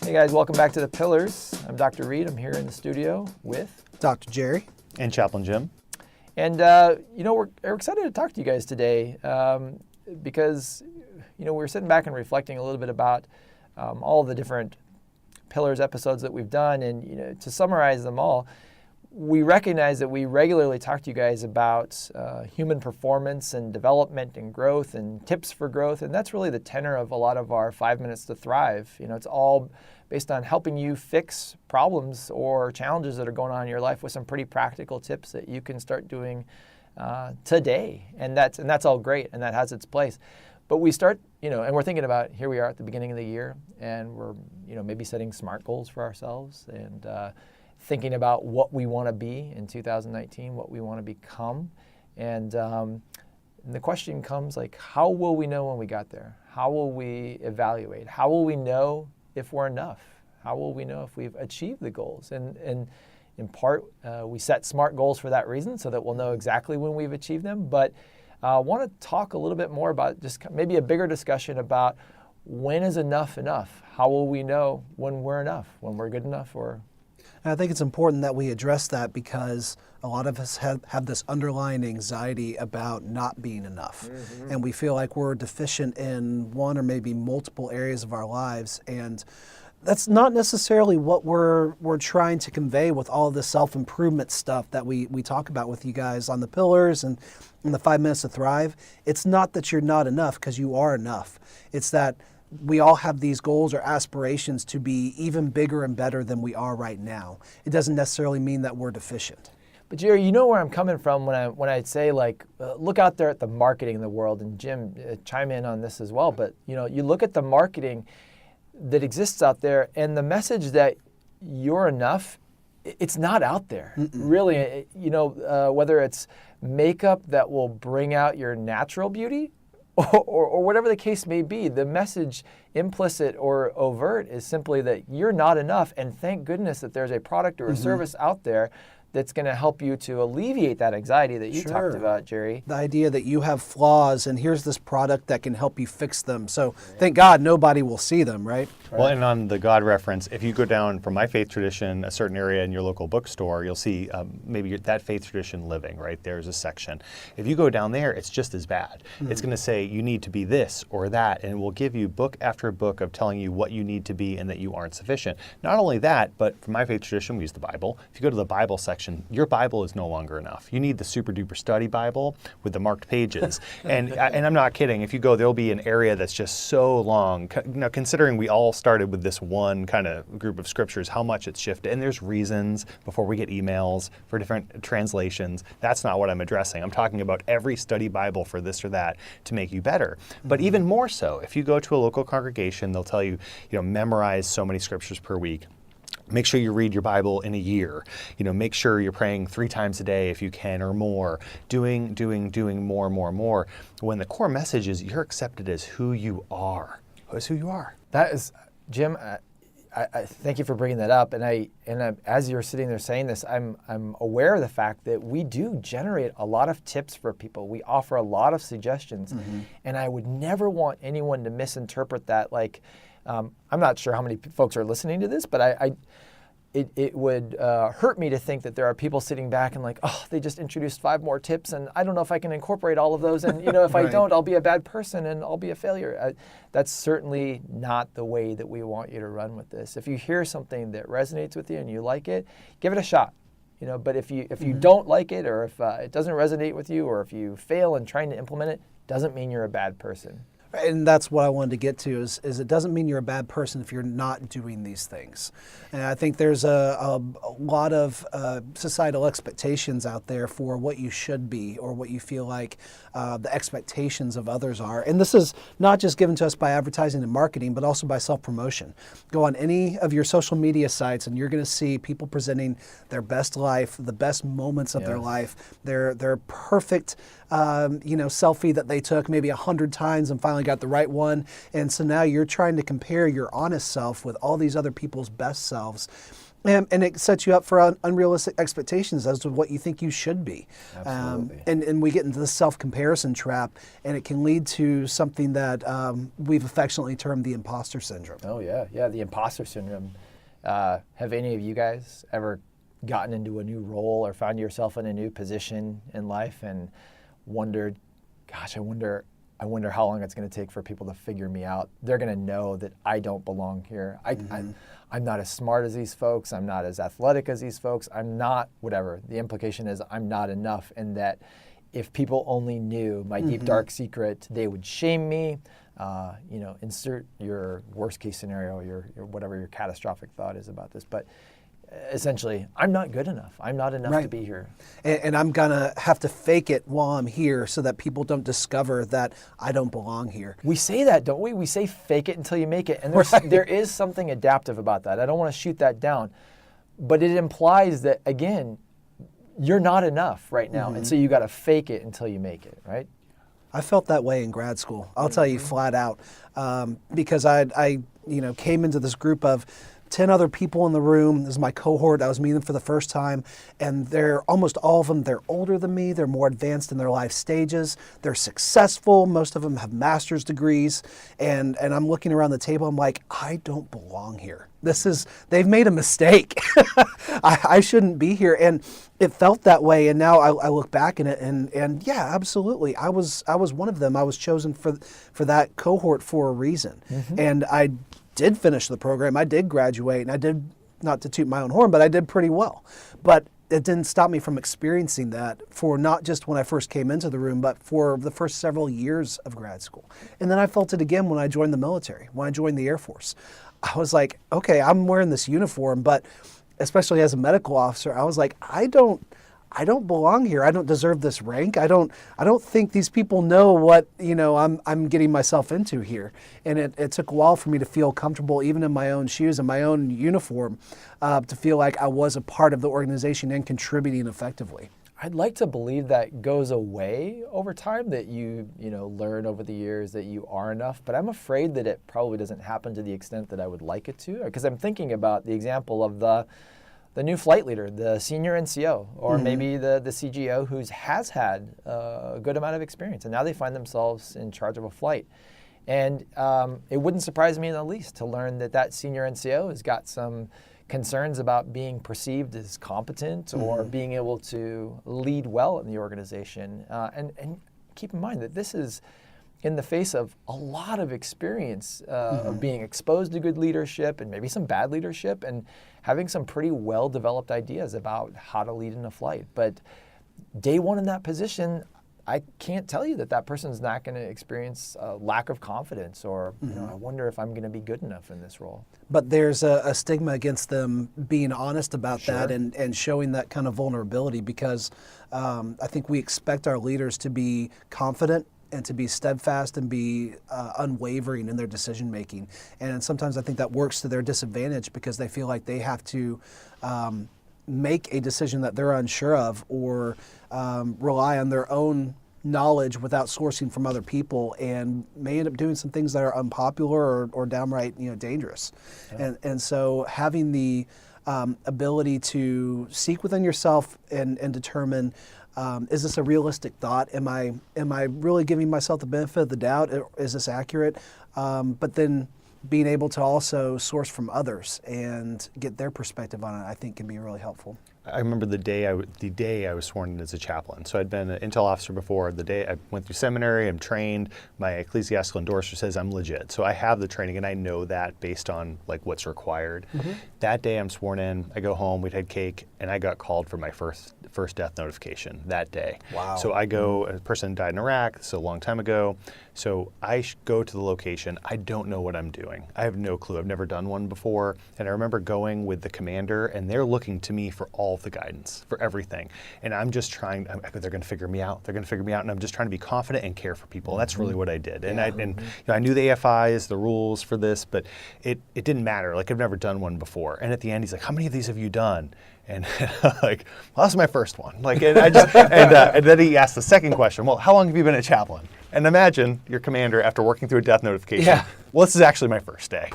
Hey guys, welcome back to The Pillars. I'm Dr. Reed. I'm here in the studio with Dr. Jerry. And Chaplain Jim. And, we're excited to talk to you guys today because, we were sitting back and reflecting a little bit about all the different Pillars episodes that we've done. And, to summarize them all, we recognize that we regularly talk to you guys about human performance and development and growth and tips for growth. And that's really the tenor of a lot of our 5 Minutes to Thrive. It's all based on helping you fix problems or challenges that are going on in your life with some pretty practical tips that you can start doing today. And that's all great, and that has its place. But we start, and we're thinking about, here we are at the beginning of the year, and we're, maybe setting SMART goals for ourselves and thinking about what we want to be in 2019, what we want to become. And the question comes, how will we know when we got there? How will we evaluate? How will we know if we're enough? How will we know if we've achieved the goals? And in part, we set SMART goals for that reason, so that we'll know exactly when we've achieved them. But I want to talk a little bit more about just maybe a bigger discussion about when is enough enough? How will we know when we're enough, when we're good enough? I think it's important that we address that because a lot of us have this underlying anxiety about not being enough. Mm-hmm. And we feel like we're deficient in one or maybe multiple areas of our lives. And that's not necessarily what we're trying to convey with all of the self-improvement stuff that we talk about with you guys on the Pillars and in the 5 Minutes to Thrive. It's not that you're not enough, because you are enough. It's that we all have these goals or aspirations to be even bigger and better than we are right now. It doesn't necessarily mean that we're deficient. But Jerry, you know where I'm coming from when I say look out there at the marketing in the world, and Jim, chime in on this as well. But you look at the marketing that exists out there, and the message that you're enough, it's not out there. Mm-mm. Really. Whether it's makeup that will bring out your natural beauty, or whatever the case may be, the message, implicit or overt, is simply that you're not enough, and thank goodness that there's a product or a service out there that's going to help you to alleviate that anxiety that you talked about, Jerry. The idea that you have flaws, and here's this product that can help you fix them. So thank God nobody will see them, right? Well, and on the God reference, if you go down from my faith tradition, a certain area in your local bookstore, you'll see maybe that faith tradition living, right? There's a section. If you go down there, it's just as bad. Mm-hmm. It's going to say you need to be this or that, and it will give you book after book of telling you what you need to be and that you aren't sufficient. Not only that, but from my faith tradition, we use the Bible. If you go to the Bible section, your Bible is no longer enough. You need the super duper study Bible with the marked pages. And I'm not kidding. If you go, there'll be an area that's just so long. Now, considering we all started with this one kind of group of scriptures, how much it's shifted. And there's reasons before we get emails for different translations. That's not what I'm addressing. I'm talking about every study Bible for this or that to make you better. Mm-hmm. But even more so, if you go to a local congregation, they'll tell you, memorize so many scriptures per week. Make sure you read your Bible in a year. Make sure you're praying 3 times a day if you can or more. Doing more. When the core message is you're accepted as who you are. As who you are. That is, Jim, I thank you for bringing that up. And I as you're sitting there saying this, I'm aware of the fact that we do generate a lot of tips for people. We offer a lot of suggestions. Mm-hmm. And I would never want anyone to misinterpret that I'm not sure how many folks are listening to this, but it would hurt me to think that there are people sitting back and they just introduced 5 more tips, and I don't know if I can incorporate all of those, and if I don't, I'll be a bad person and I'll be a failure. That's certainly not the way that we want you to run with this. If you hear something that resonates with you and you like it, give it a shot. But if you don't like it, or if it doesn't resonate with you, or if you fail in trying to implement it, doesn't mean you're a bad person. And that's what I wanted to get to is it doesn't mean you're a bad person if you're not doing these things. And I think there's a lot of societal expectations out there for what you should be or what you feel like the expectations of others are. And this is not just given to us by advertising and marketing, but also by self-promotion. Go on any of your social media sites and you're going to see people presenting their best life, the best moments of their life, their perfect selfie that they took maybe 100 times and finally got the right one. And so now you're trying to compare your honest self with all these other people's best selves. And it sets you up for unrealistic expectations as to what you think you should be. Absolutely. And we get into the self-comparison trap, and it can lead to something that we've affectionately termed the imposter syndrome. Oh, yeah. Yeah, the imposter syndrome. Have any of you guys ever gotten into a new role or found yourself in a new position in life and wondered, gosh, I wonder how long it's going to take for people to figure me out? They're going to know that I don't belong here. I'm not as smart as these folks. I'm not as athletic as these folks. I'm not whatever. The implication is I'm not enough, and that if people only knew my deep, dark secret, they would shame me. Insert your worst case scenario, your whatever your catastrophic thought is about this. But essentially, I'm not good enough. I'm not enough to be here. And I'm going to have to fake it while I'm here so that people don't discover that I don't belong here. We say that, don't we? We say fake it until you make it. And there is something adaptive about that. I don't want to shoot that down. But it implies that, again, you're not enough right now. And so you got to fake it until you make it, right? I felt that way in grad school. I'll tell you flat out, because I came into this group of 10 other people in the room. This is my cohort. I was meeting them for the first time, and they're almost all of them, they're older than me. They're more advanced in their life stages. They're successful. Most of them have master's degrees, and I'm looking around the table. I'm like, I don't belong here. They've made a mistake. I shouldn't be here. And it felt that way. And now I look back in it, and yeah, absolutely. I was one of them. I was chosen for that cohort for a reason. And I did finish the program. I did graduate, and I did, not to toot my own horn, but I did pretty well. But it didn't stop me from experiencing that for not just when I first came into the room, but for the first several years of grad school. And then I felt it again when I joined the military, when I joined the Air Force. I was like, okay, I'm wearing this uniform, but especially as a medical officer, I was like, I don't belong here. I don't deserve this rank. I don't think these people know what I'm getting myself into here. And it took a while for me to feel comfortable, even in my own shoes and my own uniform, to feel like I was a part of the organization and contributing effectively. I'd like to believe that goes away over time, that you learn over the years that you are enough, but I'm afraid that it probably doesn't happen to the extent that I would like it to, because I'm thinking about the example of the new flight leader, the senior NCO, or maybe the CGO who has had a good amount of experience, and now they find themselves in charge of a flight. And it wouldn't surprise me in the least to learn that senior NCO has got some concerns about being perceived as competent or being able to lead well in the organization. And keep in mind that this is in the face of a lot of experience of being exposed to good leadership and maybe some bad leadership, and having some pretty well-developed ideas about how to lead in a flight. But day one in that position, I can't tell you that person's not going to experience a lack of confidence, or I wonder if I'm going to be good enough in this role. But there's a stigma against them being honest about that and showing that kind of vulnerability, because I think we expect our leaders to be confident and to be steadfast and be unwavering in their decision making. And sometimes I think that works to their disadvantage, because they feel like they have to make a decision that they're unsure of, or rely on their own knowledge without sourcing from other people, and may end up doing some things that are unpopular or downright dangerous. Yeah. And so having the ability to seek within yourself and determine, is this a realistic thought? Am I really giving myself the benefit of the doubt? Is this accurate? But then being able to also source from others and get their perspective on it, I think, can be really helpful. I remember the day I was sworn in as a chaplain. So I'd been an intel officer before. The day I went through seminary, I'm trained. My ecclesiastical endorser says I'm legit. So I have the training, and I know that based on what's required. That day I'm sworn in. I go home. We'd had cake, and I got called for my first death notification that day. Wow. So I go. A person died in Iraq, so a long time ago. So I go to the location. I don't know what I'm doing. I have no clue. I've never done one before. And I remember going with the commander, and they're looking to me for all of the guidance, for everything. And I'm just trying, they're going to figure me out. They're going to figure me out. And I'm just trying to be confident and care for people. And that's really what I did. And I knew the AFIs, the rules for this, but it didn't matter. I've never done one before. And at the end, he's like, how many of these have you done? And well, that's my first one. And then he asked the second question, well, how long have you been a chaplain? And imagine your commander, after working through a death notification, Well, this is actually my first day.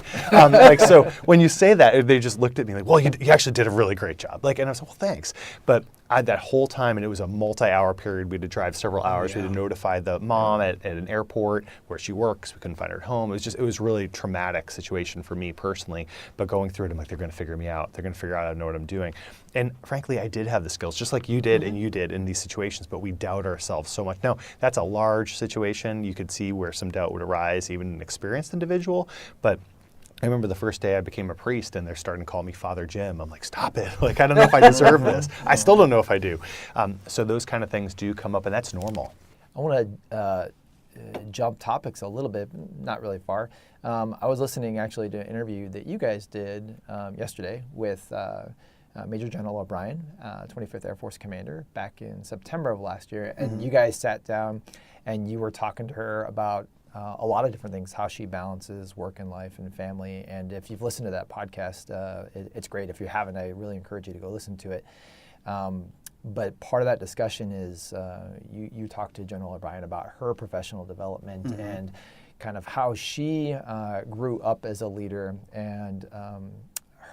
So when you say that, they just looked at me like, well, you actually did a really great job. And I was like, well, thanks. But that whole time, and it was a multi-hour period. We had to drive several hours. We had to notify the mom at an airport where she works. We couldn't find her at home. It was really traumatic situation for me personally. But going through it, I'm like, they're going to figure me out. They're going to figure out I know what I'm doing. And frankly, I did have the skills, just like you did and you did in these situations, but we doubt ourselves so much. Now, that's a large situation. You could see where some doubt would arise, even an experienced individual. But I remember the first day I became a priest and they're starting to call me Father Jim. I'm like, stop it. I don't know if I deserve this. I still don't know if I do. So those kind of things do come up, and that's normal. I want to jump topics a little bit, not really far. I was listening actually to an interview that you guys did yesterday with Major General O'Brien, 25th Air Force Commander, back in September of last year. And you guys sat down and you were talking to her about a lot of different things, how she balances work and life and family. And if you've listened to that podcast, it's great. If you haven't, I really encourage you to go listen to it. But part of that discussion is you talked to General O'Brien about her professional development and kind of how she grew up as a leader, and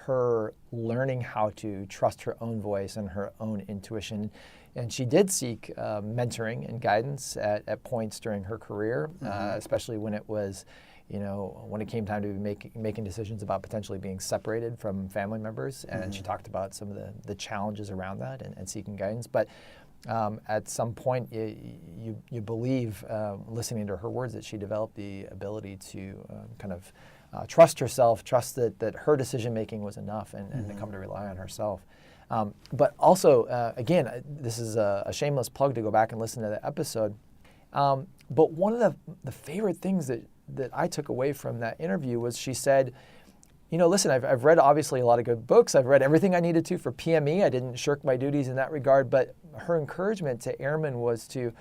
her learning how to trust her own voice and her own intuition. And she did seek mentoring and guidance at points during her career, especially when it was, when it came time to be making decisions about potentially being separated from family members. And she talked about some of the challenges around that and seeking guidance. But at some point, you believe, listening to her words, that she developed the ability to trust herself, trust that her decision-making was enough, and to come to rely on herself. But also, again, this is a shameless plug to go back and listen to the episode. But one of the favorite things that I took away from that interview was she said, listen, I've read obviously a lot of good books. I've read everything I needed to for PME. I didn't shirk my duties in that regard. But her encouragement to airmen was to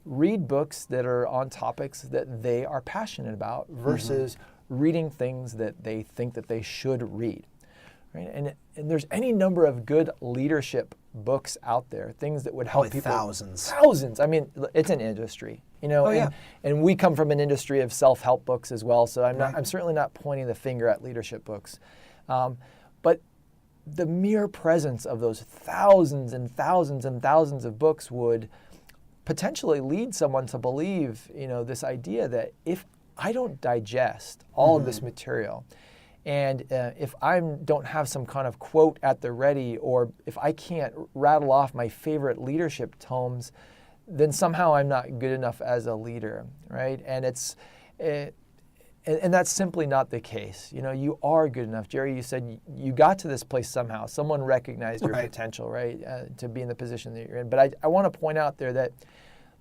read books that are on topics that they are passionate about versus reading things that they think that they should read. Right? And there's any number of good leadership books out there, things that would help people. Thousands. I mean, it's an industry, and we come from an industry of self-help books as well. So I'm certainly not pointing the finger at leadership books, but the mere presence of those thousands and thousands and thousands of books would potentially lead someone to believe, this idea that if I don't digest all of this material, and if I don't have some kind of quote at the ready, or if I can't rattle off my favorite leadership tomes, then somehow I'm not good enough as a leader, right? And and that's simply not the case. You are good enough. Jerry, you said you got to this place somehow. Someone recognized your potential, right, to be in the position that you're in. But I want to point out there that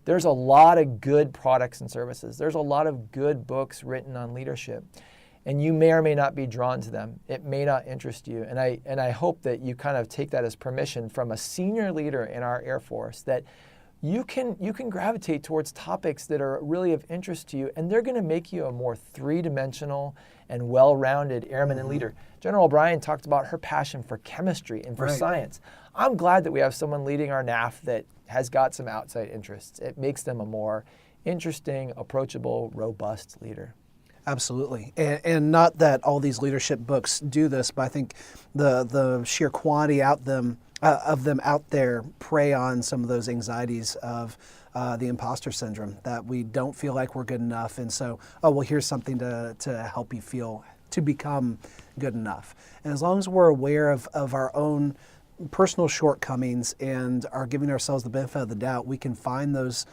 there's a lot of good products and services. There's a lot of good books written on leadership. And you may or may not be drawn to them. It may not interest you. And I hope that you kind of take that as permission from a senior leader in our Air Force, that you can gravitate towards topics that are really of interest to you, and they're going to make you a more three-dimensional and well-rounded airman and leader. General O'Brien talked about her passion for chemistry and for science. I'm glad that we have someone leading our NAF that has got some outside interests. It makes them a more interesting, approachable, robust leader. Absolutely. And not that all these leadership books do this, but I think the sheer quantity of them out there prey on some of those anxieties of the imposter syndrome, that we don't feel like we're good enough. And so, here's something to help you feel to become good enough. And as long as we're aware of our own personal shortcomings and are giving ourselves the benefit of the doubt, we can find those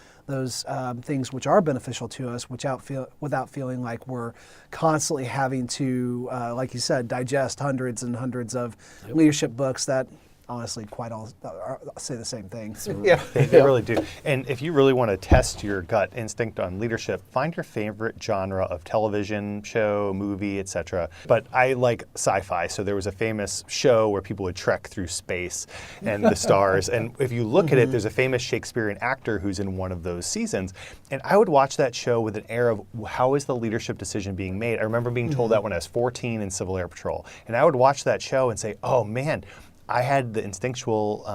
things which are beneficial to us without feeling like we're constantly having to, like you said, digest hundreds and hundreds of leadership books that honestly quite all say the same thing. Yeah, they really do. And if you really want to test your gut instinct on leadership, find your favorite genre of television, show, movie, etc. But I like sci-fi, so there was a famous show where people would trek through space and the stars. And if you look at it, there's a famous Shakespearean actor who's in one of those seasons. And I would watch that show with an air of, how is the leadership decision being made? I remember being told that when I was 14 in Civil Air Patrol. And I would watch that show and say, oh man, I had the instinctual,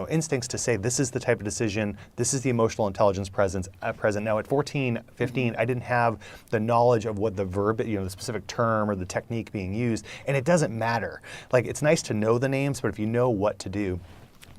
instincts to say, this is the type of decision, this is the emotional intelligence present. Now at 14, 15, I didn't have the knowledge of what the verb, the specific term or the technique being used, and it doesn't matter. Like, it's nice to know the names, but if you know what to do.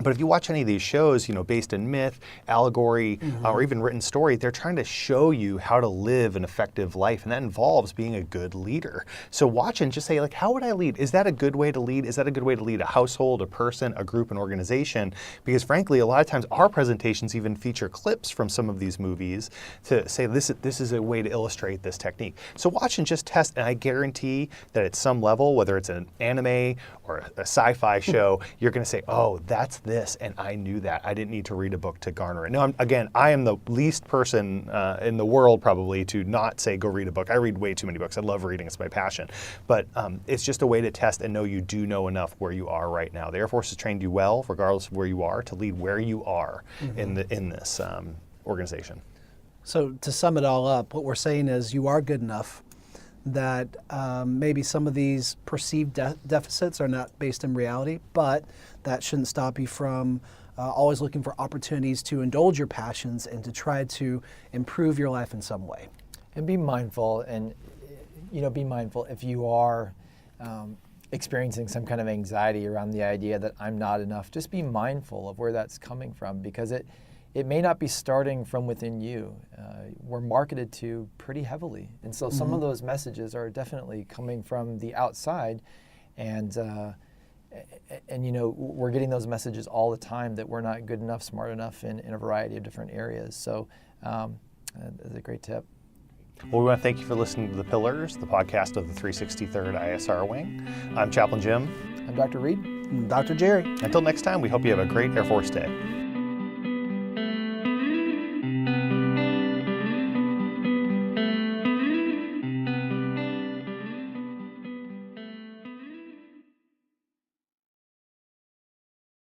But if you watch any of these shows, based in myth, allegory, or even written story, they're trying to show you how to live an effective life, and that involves being a good leader. So watch and just say, like, how would I lead? Is that a good way to lead? Is that a good way to lead a household, a person, a group, an organization? Because frankly, a lot of times our presentations even feature clips from some of these movies to say this is a way to illustrate this technique. So watch and just test, and I guarantee that at some level, whether it's an anime or a sci-fi show, you're going to say, oh, that's this, and I knew that. I didn't need to read a book to garner it. Now, I am the least person in the world probably to not say go read a book. I read way too many books. I love reading. It's my passion. But it's just a way to test and know you do know enough where you are right now. The Air Force has trained you well, regardless of where you are, to lead where you are in this organization. So to sum it all up, what we're saying is you are good enough, that maybe some of these perceived deficits are not based in reality, but that shouldn't stop you from always looking for opportunities to indulge your passions and to try to improve your life in some way. And be mindful, if you are experiencing some kind of anxiety around the idea that I'm not enough. Just be mindful of where that's coming from, because it may not be starting from within you. We're marketed to pretty heavily. And so some of those messages are definitely coming from the outside. And we're getting those messages all the time that we're not good enough, smart enough in a variety of different areas. So that's a great tip. Well, we want to thank you for listening to The Pillars, the podcast of the 363rd ISR Wing. I'm Chaplain Jim. I'm Dr. Reed. And Dr. Jerry. Until next time, we hope you have a great Air Force Day.